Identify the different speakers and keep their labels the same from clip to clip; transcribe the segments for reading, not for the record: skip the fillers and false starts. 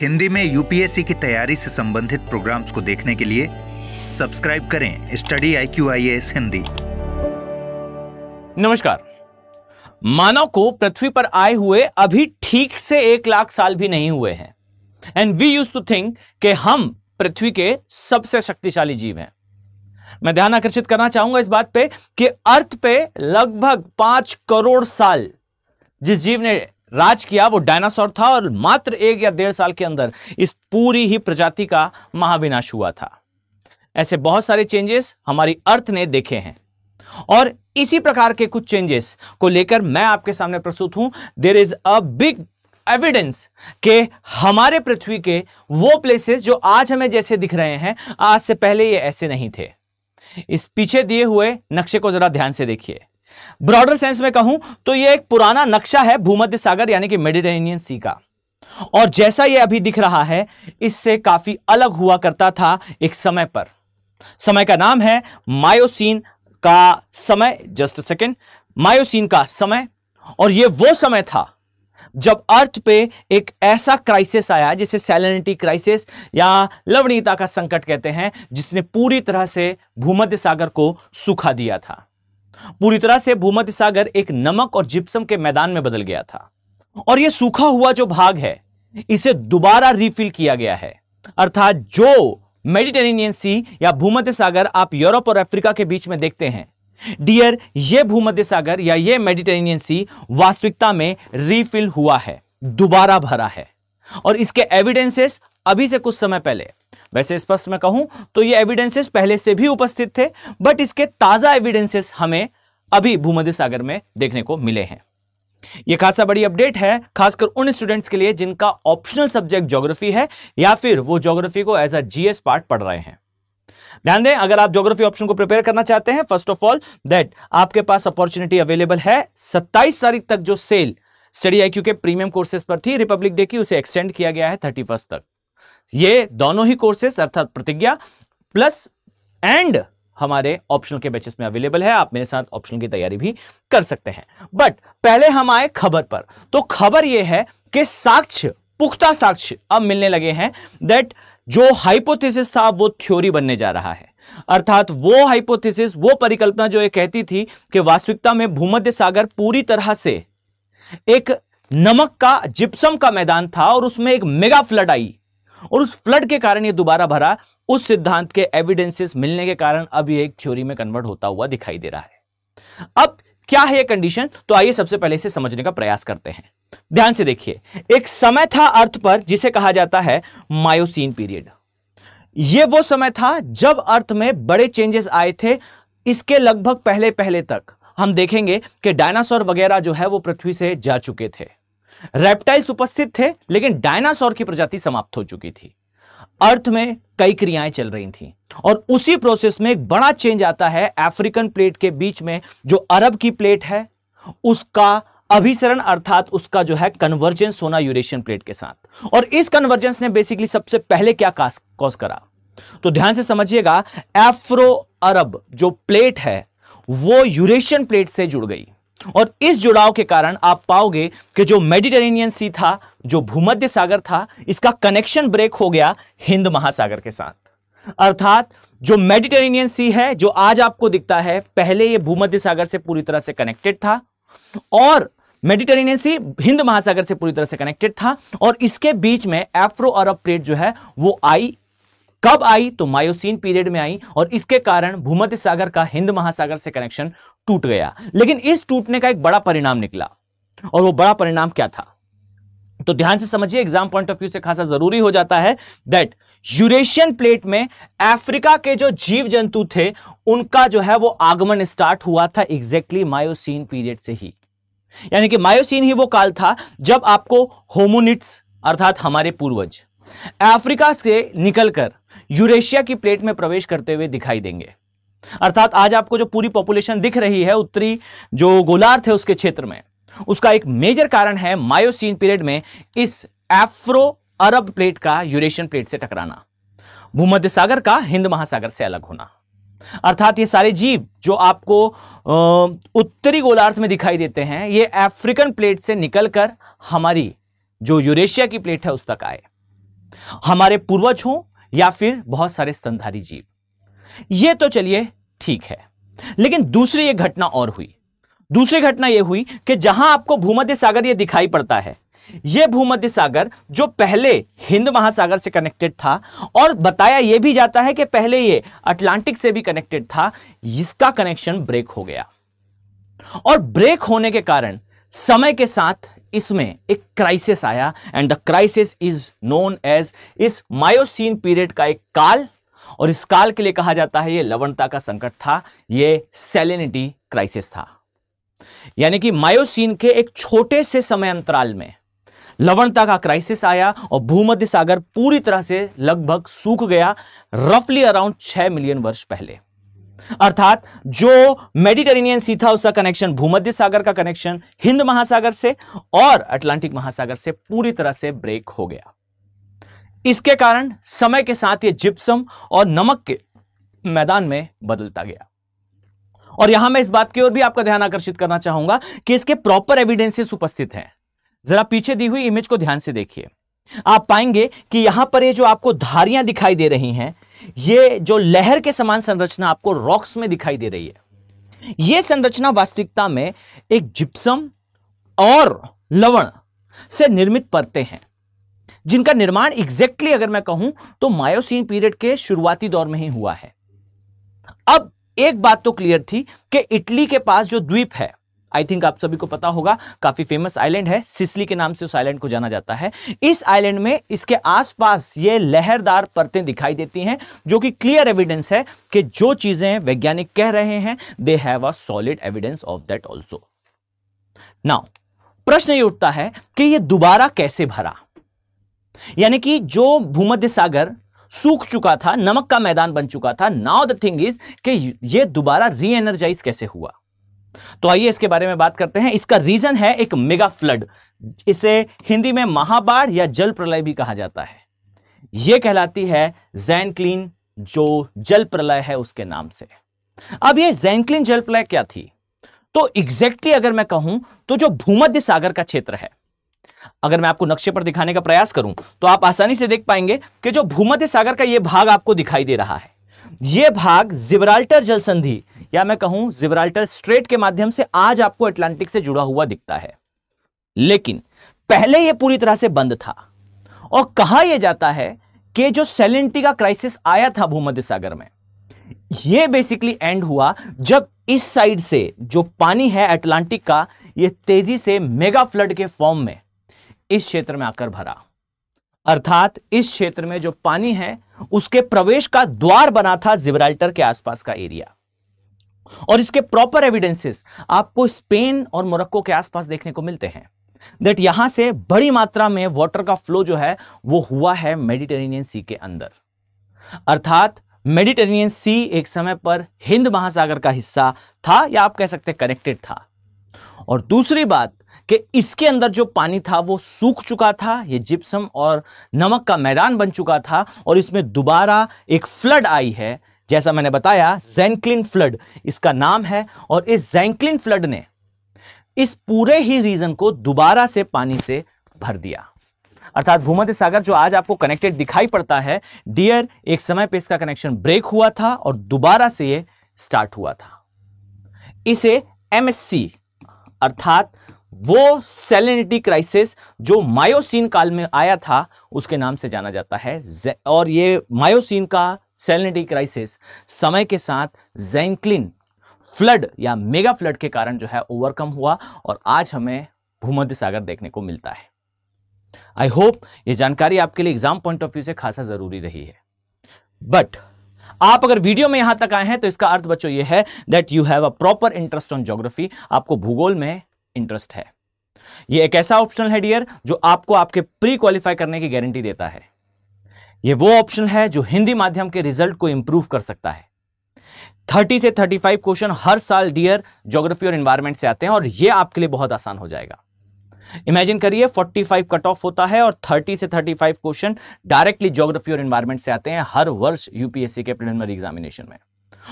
Speaker 1: हिंदी में यूपीएससी की तैयारी से संबंधित प्रोग्राम्स को देखने के लिए सब्सक्राइब करें स्टडी IQ IAS हिंदी।
Speaker 2: नमस्कार। मानव को पृथ्वी पर आए हुए अभी ठीक से 1 लाख साल भी नहीं हुए हैं and we used to think कि हम पृथ्वी के सबसे शक्तिशाली जीव हैं। मैं ध्यान आकर्षित करना चाहूंगा इस बात पे कि अर्थ पे लगभग 5 करोड़ साल जिस जीव ने राज किया वो डायनासोर था और मात्र 1 या 1.5 साल के अंदर इस पूरी ही प्रजाति का महाविनाश हुआ था। ऐसे बहुत सारे चेंजेस हमारी अर्थ ने देखे हैं और इसी प्रकार के कुछ चेंजेस को लेकर मैं आपके सामने प्रस्तुत हूं। There is a big evidence कि हमारे पृथ्वी के वो प्लेसेस जो आज हमें जैसे दिख रहे हैं, आज से पहले ये ऐसे नहीं थे। इस पीछे दिए हुए नक्शे को जरा ध्यान से देखिए। ब्रॉडर सेंस में कहूं तो यह एक पुराना नक्शा है भूमध्य सागर यानी कि मेडिटेरेनियन सी का, और जैसा यह अभी दिख रहा है इससे काफी अलग हुआ करता था एक समय पर। समय का नाम है मायोसीन का समय। जस्ट सेकेंड, मायोसीन का समय। और यह वो समय था जब अर्थ पे एक ऐसा क्राइसिस आया जिसे सैलिनिटी क्राइसिस या लवणीयता का संकट कहते हैं, जिसने पूरी तरह से भूमध्य सागर को सूखा दिया था। पूरी तरह से भूमध्य सागर एक नमक और जिप्सम के मैदान में बदल गया था और यह सूखा हुआ जो भाग है इसे दोबारा रिफिल किया गया है। अर्थात जो मेडिटेरेनियन सी या भूमध्य सागर आप यूरोप और अफ्रीका के बीच में देखते हैं, डियर, यह भूमध्य सागर या यह मेडिटेरेनियन सी वास्तविकता में रिफिल हुआ है, दोबारा भरा है। और इसके एविडेंसेस अभी से कुछ समय पहले, वैसे स्पष्ट मैं कहूं तो ये एविडेंसेस पहले से भी उपस्थित थे, बट इसके ताजा एविडेंसेस हमें अभी भूमध्य सागर में देखने को मिले हैं। यह खासा बड़ी अपडेट है, खासकर उन स्टूडेंट्स के लिए जिनका ऑप्शनल सब्जेक्ट ज्योग्राफी है या फिर वो ज्योग्राफी को एज अ जीएस पार्ट पढ़ रहे हैं। ध्यान दें, अगर आप ज्योग्राफी ऑप्शन को प्रिपेयर करना चाहते हैं, फर्स्ट ऑफ ऑल दैट आपके पास अपॉर्चुनिटी अवेलेबल है। 27 तारीख तक जो सेल स्टडी IQ के प्रीमियम कोर्सेज पर थी रिपब्लिक डे की, उसे एक्सटेंड किया गया है 31 तक। ये दोनों ही कोर्सेज अर्थात प्रतिज्ञा प्लस एंड हमारे ऑप्शनल के बैचेस में अवेलेबल है। आप मेरे साथ ऑप्शनल की तैयारी भी कर सकते हैं। बट पहले हम आए खबर पर। तो खबर यह है कि साक्ष्य, पुख्ता साक्ष्य अब मिलने लगे हैं दैट जो हाइपोथेसिस था वो थ्योरी बनने जा रहा है। अर्थात वो हाइपोथेसिस, वो परिकल्पना जो ये कहती थी कि वास्तविकता में भूमध्य सागर पूरी तरह से एक नमक का, जिप्सम का मैदान था और उसमें एक मेगा फ्लड आई और उस फ्लड के कारण ये दोबारा भरा, उस सिद्धांत के एविडेंसेस मिलने के कारण अब ये एक थ्योरी में कन्वर्ट होता हुआ दिखाई दे रहा है। अब क्या है ये कंडीशन, तो आइए सबसे पहले इसे समझने का प्रयास करते हैं। ध्यान से देखिए, एक समय था अर्थ पर जिसे कहा जाता है मायोसीन पीरियड। यह वो समय था जब अर्थ में बड़े चेंजेस आए थे। इसके लगभग पहले पहले तक हम देखेंगे कि डायनासोर वगैरह जो है वो पृथ्वी से जा चुके थे, रेप्टाइल्स उपस्थित थे, लेकिन डायनासोर की प्रजाति समाप्त हो चुकी थी। अर्थ में कई क्रियाएं चल रही थीं और उसी प्रोसेस में एक बड़ा चेंज आता है अफ्रीकन प्लेट के बीच में। जो अरब की प्लेट है उसका अभिसरण अर्थात उसका जो है कन्वर्जेंस होना यूरेशियन प्लेट के साथ। और इस कन्वर्जेंस ने बेसिकली सबसे पहले क्या कॉज करा, तो ध्यान से समझिएगा, अफ्रो अरब जो प्लेट है वो यूरेशियन प्लेट से जुड़ गई और इस जुड़ाव के कारण आप पाओगे कि जो मेडिटेरेनियन सी था, जो भूमध्य सागर था, इसका कनेक्शन ब्रेक हो गया हिंद महासागर के साथ। अर्थात जो मेडिटेरेनियन सी है जो आज आपको दिखता है, पहले यह भूमध्य सागर से पूरी तरह से कनेक्टेड था और मेडिटेरेनियन सी हिंद महासागर से पूरी तरह से कनेक्टेड था और इसके बीच में अफ्रो अरब प्लेट जो है वो आई। कब आई, तो मायोसीन पीरियड में आई और इसके कारण भूमध्य सागर का हिंद महासागर से कनेक्शन टूट गया। लेकिन इस टूटने का एक बड़ा परिणाम निकला और वो बड़ा परिणाम क्या था, तो ध्यान से समझिए, एग्जाम पॉइंट ऑफ व्यू से खासा जरूरी हो जाता है दैट यूरेशियन प्लेट में अफ्रीका के जो जीव जंतु थे उनका जो है वो आगमन स्टार्ट हुआ था एग्जैक्टली मायोसीन पीरियड से ही। यानी कि मायोसीन ही वो काल था जब आपको होमोनिड्स अर्थात हमारे पूर्वज अफ्रीका से निकलकर यूरेशिया की प्लेट में प्रवेश करते हुए दिखाई देंगे। अर्थात आज आपको जो पूरी पॉपुलेशन दिख रही है उत्तरी जो गोलार्ध है उसके क्षेत्र में, उसका एक मेजर कारण है मायोसीन पीरियड में इस अफ्रो अरब प्लेट का यूरेशियन प्लेट से टकराना, भूमध्य सागर का हिंद महासागर से अलग होना। अर्थात ये सारे जीव जो आपको उत्तरी गोलार्ध में दिखाई देते हैं, ये अफ्रीकन प्लेट से निकलकर हमारी जो यूरेशिया की प्लेट है उस तक आए। हमारे पूर्वज हों या फिर बहुत सारे स्तनधारी जीव। यह तो चलिए ठीक है, लेकिन दूसरी एक घटना और हुई। दूसरी घटना यह हुई कि जहां आपको भूमध्य सागर यह दिखाई पड़ता है, यह भूमध्य सागर जो पहले हिंद महासागर से कनेक्टेड था और बताया यह भी जाता है कि पहले यह अटलांटिक से भी कनेक्टेड था, इसका कनेक्शन ब्रेक हो गया। और ब्रेक होने के कारण समय के साथ इसमें एक क्राइसिस आया and the crisis is known as इस मायोसीन पीरियड का एक काल, और इस काल के लिए कहा जाता है यह लवणता का संकट था, यह सैलिनिटी क्राइसिस था। यानी कि मायोसीन के एक छोटे से समय अंतराल में लवणता का क्राइसिस आया और भूमध्य सागर पूरी तरह से लगभग सूख गया, रफली अराउंड 6 मिलियन वर्ष पहले। अर्थात जो मेडिटेरेनियन सी था उसका कनेक्शन भूमध्य सागर का कनेक्शन हिंद महासागर से और अटलांटिक महासागर से पूरी तरह से ब्रेक हो गया। इसके कारण समय के साथ ये जिप्सम और नमक के मैदान में बदलता गया। और यहां मैं इस बात की ओर भी आपका ध्यान आकर्षित करना चाहूंगा कि इसके प्रॉपर एविडेंसेस उपस्थित हैं। जरा पीछे दी हुई इमेज को ध्यान से देखिए, आप पाएंगे कि यहां पर ये जो आपको धारियां दिखाई दे रही हैं, ये जो लहर के समान संरचना आपको रॉक्स में दिखाई दे रही है, यह संरचना वास्तविकता में एक जिप्सम और लवण से निर्मित परतें हैं, जिनका निर्माण एग्जैक्टली अगर मैं कहूं तो मायोसीन पीरियड के शुरुआती दौर में ही हुआ है। अब एक बात तो क्लियर थी कि इटली के पास जो द्वीप है, आई थिंक आप सभी को पता होगा, काफी फेमस आइलैंड है, सिसिली के नाम से उस आइलैंड को जाना जाता है। इस आइलैंड में इसके आसपास ये लहरदार परतें दिखाई देती हैं, जो कि क्लियर एविडेंस है कि जो चीजें वैज्ञानिक कह रहे हैं they have a solid evidence of that also. Now प्रश्न ये उठता है कि ये दोबारा कैसे भरा, यानी कि जो भूमध्य सागर सूख चुका था, नमक का मैदान बन चुका था, नाउ द थिंग इज कि ये दोबारा री एनर्जाइज कैसे हुआ। तो आइए इसके बारे में बात करते हैं। इसका रीजन है एक मेगा फ्लड, इसे हिंदी में महाबाढ़ या जल प्रलय भी कहा जाता है। यह कहलाती है ज़ैंक्लिन जो जल प्रलय है उसके नाम से। अब यह ज़ैंक्लिन जल प्रलय क्या थी, तो एग्जैक्टली अगर मैं कहूं तो जो भूमध्य सागर का क्षेत्र है, अगर मैं आपको नक्शे पर दिखाने का प्रयास करूं तो आप आसानी से देख पाएंगे कि जो भूमध्य सागर का यह भाग आपको दिखाई दे रहा है, यह भाग जिब्राल्टर जल संधि या मैं कहूं जिब्राल्टर स्ट्रेट के माध्यम से आज आपको अटलांटिक से जुड़ा हुआ दिखता है। लेकिन पहले यह पूरी तरह से बंद था और कहा यह जाता है कि जो सैलिनिटी का क्राइसिस आया था भूमध्य सागर में, यह बेसिकली एंड हुआ जब इस साइड से जो पानी है अटलांटिक का, यह तेजी से मेगा फ्लड के फॉर्म में इस क्षेत्र में आकर भरा। अर्थात इस क्षेत्र में जो पानी है उसके प्रवेश का द्वार बना था जिब्राल्टर के आसपास का एरिया। और इसके प्रॉपर एविडेंसेस आपको स्पेन और मोरक्को के आसपास देखने को मिलते हैं दैट यहां से बड़ी मात्रा में वाटर का फ्लो जो है वो हुआ है मेडिटेरेनियन सी के अंदर। अर्थात मेडिटेरेनियन सी एक समय पर हिंद महासागर का हिस्सा था या आप कह सकते कनेक्टेड था। और दूसरी बात कि इसके अंदर जो पानी था वो सूख चुका था, ये जिप्सम और नमक का मैदान बन चुका था और इसमें दोबारा एक फ्लड आई है। जैसा मैंने बताया ज़ैंक्लिन फ्लड इसका नाम है और इस ज़ैंक्लिन फ्लड ने इस पूरे ही रीजन को दोबारा से पानी से भर दिया। अर्थात भूमध्य सागर जो आज आपको कनेक्टेड दिखाई पड़ता है डियर, एक समय पे इसका कनेक्शन ब्रेक हुआ था और दोबारा से ये स्टार्ट हुआ था। इसे MSC अर्थात वो सैलिनिटी क्राइसिस जो मायोसीन काल में आया था उसके नाम से जाना जाता है। और ये मायोसीन का सैलिनिटी क्राइसिस समय के साथ ज़ैंक्लिन फ्लड या मेगा फ्लड के कारण जो है ओवरकम हुआ और आज हमें भूमध्य सागर देखने को मिलता है। आई होप ये जानकारी आपके लिए एग्जाम पॉइंट ऑफ व्यू से खासा जरूरी रही है। बट आप अगर वीडियो में यहां तक आए हैं तो इसका अर्थ बच्चों ये है that you have a proper interest on geography, आपको भूगोल में इंटरेस्ट है। ये एक ऐसा ऑप्शन है डियर जो आपको आपके प्री क्वालिफाई करने की गारंटी देता है। ये वो ऑप्शन है जो हिंदी माध्यम के रिजल्ट को इंप्रूव कर सकता है। 30 से 35 क्वेश्चन हर साल डियर ज्योग्राफी और एनवायरनमेंट से आते हैं और ये आपके लिए बहुत आसान हो जाएगा। इमेजिन करिए 45 कट ऑफ होता है और 30 से 35 क्वेश्चन डायरेक्टली ज्योग्राफी और एनवायरनमेंट से आते हैं हर वर्ष यूपीएससी के प्रीलिमिनरी एग्जामिनेशन में।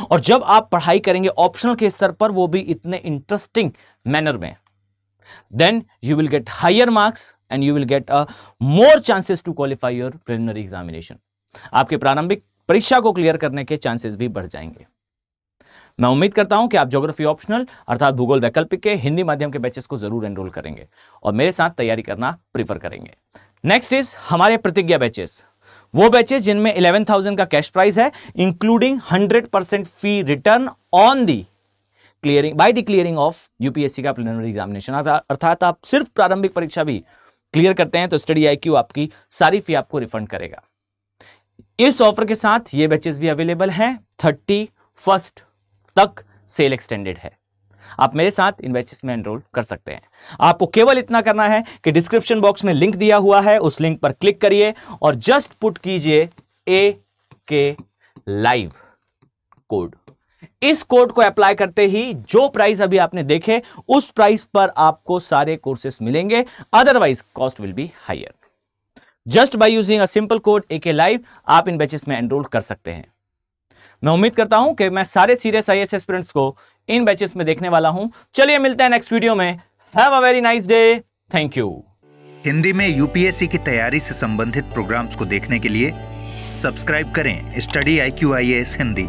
Speaker 2: और जब आप पढ़ाई करेंगे ऑप्शनल के स्तर पर, वो भी इतने इंटरेस्टिंग मैनर में, then you will get higher marks and you will get a more chances to qualify your preliminary examination. आपके प्रारंभिक परीक्षा को क्लियर करने के चांसेस भी बढ़ जाएंगे। मैं उम्मीद करता हूं कि आप ज्योग्राफी ऑप्शनल अर्थात भूगोल वैकल्पिक के हिंदी माध्यम के बैचेस को जरूर एनरोल करेंगे और मेरे साथ तैयारी करना प्रीफर करेंगे। नेक्स्ट इज हमारे प्रतिज्ञा बैचेस, वो बैचेस जिनमें 11,000 का कैश प्राइज है, including 100% fee return on the clearing by the clearing of UPSC का प्रीलिमिनरी एग्जामिनेशन। अर्थात आप सिर्फ प्रारंभिक परीक्षा भी क्लियर करते हैं तो स्टडी IQ आपकी सारी फी आपको रिफंड करेगा। इस ऑफर के साथ ये बैचेस भी अवेलेबल हैं, 31 तक सेल एक्सटेंडेड है। आप मेरे साथ इन बैचेस में एनरोल कर सकते हैं। आपको केवल इतना करना है कि डिस्क्रिप्शन बॉक्स में लिंक दिया हुआ है, उस लिंक पर क्लिक करिए और जस्ट पुट कीजिए AK लाइव कोड। इस कोड को अप्लाई करते ही जो प्राइस अभी आपने देखे उस प्राइस पर आपको सारे कोर्सेस मिलेंगे, otherwise cost will be higher. Just by using a simple code AK live आप इन बैचेस में एनरोल कर सकते हैं। मैं उम्मीद करता हूं कि मैं सारे सीरियस IAS एस्पिरेंट्स को इन बैचेस में देखने वाला हूं। चलिए मिलते हैं नेक्स्ट वीडियो में। Have a very nice day. Thank you.
Speaker 1: Hindi में यूपीएससी की तैयारी से संबंधित प्रोग्राम्स को देखने के लिए सब्सक्राइब करें स्टडी IQ IAS हिंदी।